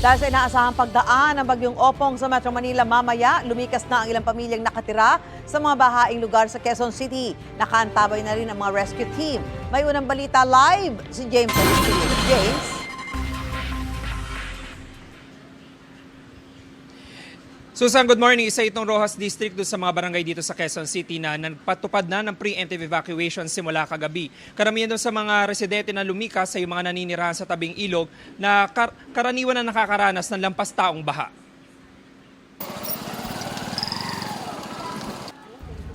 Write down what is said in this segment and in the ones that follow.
Dahil sa inaasahang pagdaan ng bagyong Opong sa Metro Manila mamaya, lumikas na ang ilang pamilyang nakatira sa mga bahaing lugar sa Quezon City. Nakaantabay na rin ang mga rescue team. May unang balita live si James Agustin. James? Susan, good morning. Isa itong Roxas District doon sa mga barangay dito sa Quezon City na nagpatupad na ng preemptive evacuation simula kagabi. Karamihan doon sa mga residente na lumikas sa mga naninirahan sa tabing ilog na karaniwan na nakakaranas ng lampas taong baha.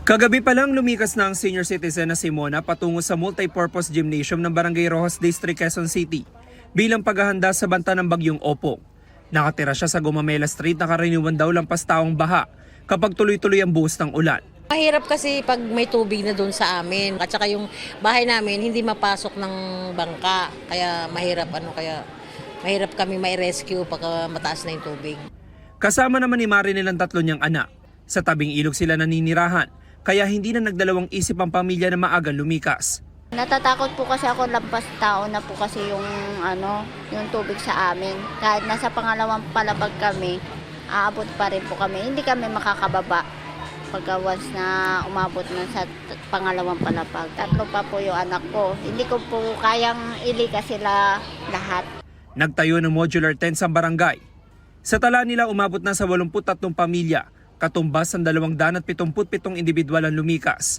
Kagabi pa lang lumikas na ang senior citizen na si Mona patungo sa multipurpose gymnasium ng Barangay Roxas District, Quezon City bilang paghahanda sa banta ng bagyong Opong. Nakatira siya sa Gumamela Street na karaniwan daw lampas taong baha kapag tuloy-tuloy ang buhos ng ulan. Mahirap kasi pag may tubig na doon sa amin. At saka yung bahay namin hindi mapasok ng bangka. Kaya mahirap kami may rescue pag mataas na yung tubig. Kasama naman ni Mari nilang tatlo niyang anak. Sa tabing ilog sila naninirahan, kaya hindi na nagdalawang isip ang pamilya na maagang lumikas. Natatakot po kasi ako, lampas tao na po kasi yung tubig sa amin. Kahit nasa pangalawang palapag kami, aabot pa rin po kami. Hindi kami makakababa pagka once na umabot na sa pangalawang palapag. Tatlo pa po yung anak ko. Hindi ko po kayang ilikas sila lahat. Nagtayo ng modular tent sa barangay. Sa tala nila umabot na sa 83 pamilya, katumbas ang 277 individual ang lumikas.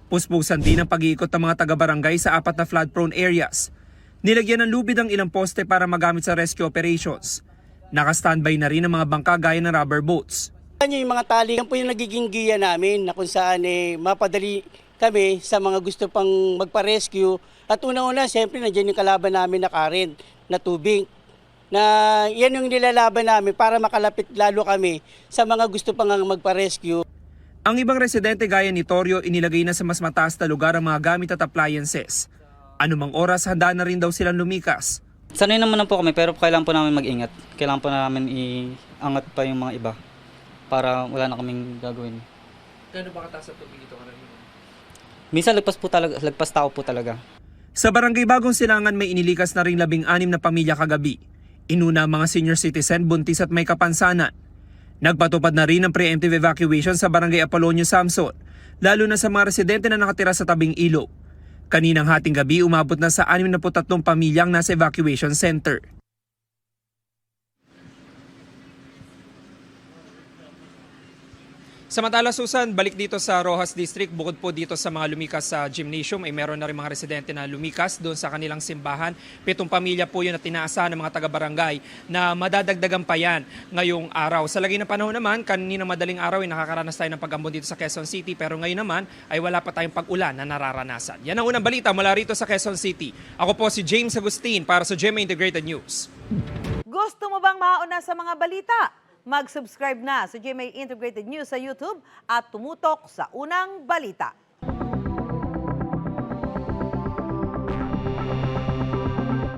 Puspusan din ang pag-iikot ng mga taga-barangay sa 4 na flood-prone areas. Nilagyan ng lubid ang ilang poste para magamit sa rescue operations. Naka-standby na rin ang mga bangka gaya ng rubber boats. Yung mga tali, yan po yung nagiging giya namin na kung saan mapadali kami sa mga gusto pang magpa-rescue. At una-una, siyempre, nandiyan yung kalaban namin na current, na tubig. Na yan yung nilalaban namin para makalapit lalo kami sa mga gusto pang magpa-rescue. Ang ibang residente gaya ni Torio inilagay na sa mas mataas na lugar ang mga gamit at appliances. Anumang oras handa na rin daw silang lumikas. Sanay naman na po kami pero kailangan po namin mag-ingat. Kailangan po namin iangat pa yung mga iba para wala na kaming gagawin. Gano'n ba kataas ang tubig dito karamihan? Minsan lagpas tao po talaga. Sa barangay Bagong Silangan may inilikas na rin 16 na pamilya kagabi. Inuna ang mga senior citizen, buntis at may kapansanan. Nagpatupad na rin ng preemptive evacuation sa Barangay Apolonio Samson, lalo na sa mga residente na nakatira sa tabing ilog. Kaninang hating gabi umabot na sa 63 pamilyang nasa evacuation center. Samantala Susan, balik dito sa Roxas District, bukod po dito sa mga lumikas sa gymnasium, ay meron na rin mga residente na lumikas doon sa kanilang simbahan. 7 pamilya po yun na tinaasahan ng mga taga-barangay na madadagdagan pa yan ngayong araw. Sa lagay ng panahon naman, kaninang madaling araw ay nakakaranas tayo ng pag-ambon dito sa Quezon City, pero ngayon naman ay wala pa tayong pag-ulan na nararanasan. Yan ang unang balita mula rito sa Quezon City. Ako po si James Agustin para sa GMA Integrated News. Gusto mo bang mauna sa mga balita? Mag-subscribe na sa GMA Integrated News sa YouTube at tumutok sa unang balita.